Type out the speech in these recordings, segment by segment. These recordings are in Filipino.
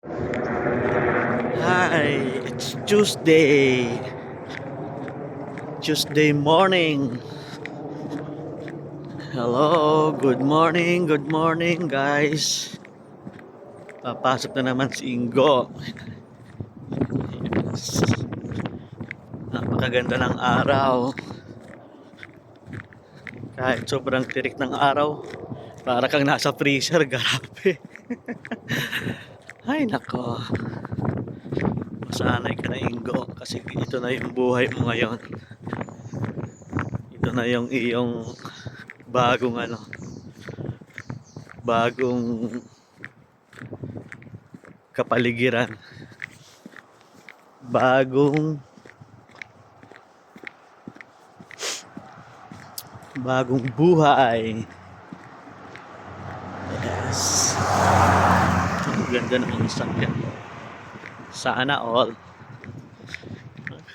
Hi, it's Tuesday. Tuesday morning. Hello, good morning guys. Papasok na naman si Ingo. Yes. Napakaganda ng araw. Kahit sobrang tirik ng araw, para kang nasa freezer, grabe. Ay nako, masanay ka na Ingo kasi ito na yung buhay mo ngayon. Ito na yung iyong bagong bagong kapaligiran, bagong buhay. Yes. Ang ganda ng mga sakyan. Sana all.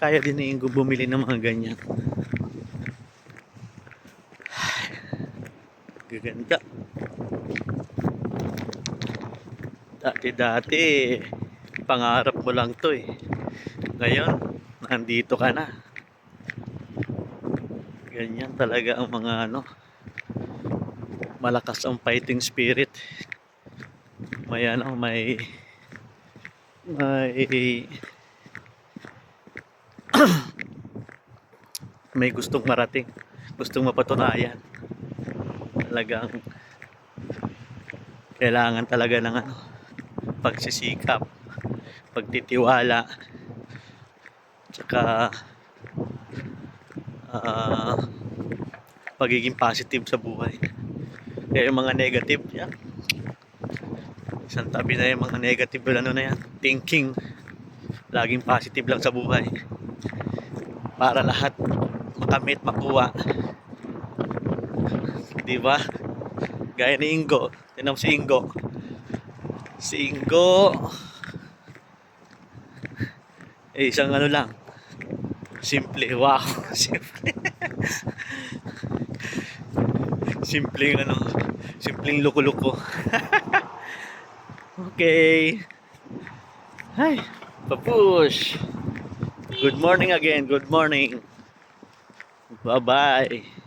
Kaya din ni Ingo bumili ng mga ganyan. Gaganda. Dati pangarap mo lang to eh. Ngayon, nandito ka na. Ganyan talaga ang mga malakas ang fighting spirit. May may gustong marating, gustong mapatunayan. Talagang kailangan talaga ng pagsisikap, pagtitiwala, tsaka pagiging positive sa buhay. Kaya yung mga negative yan, isang tabi na yung mga negative na yan, thinking. Laging positive lang sa buhay para lahat makamit, makuha, di ba? Gaya ni Ingo, tinan mo si Ingo isang lang, simple, wow. simpleng simpleng loko-loko. Okay. Hi, papush. Good morning again, good morning. Bye-bye.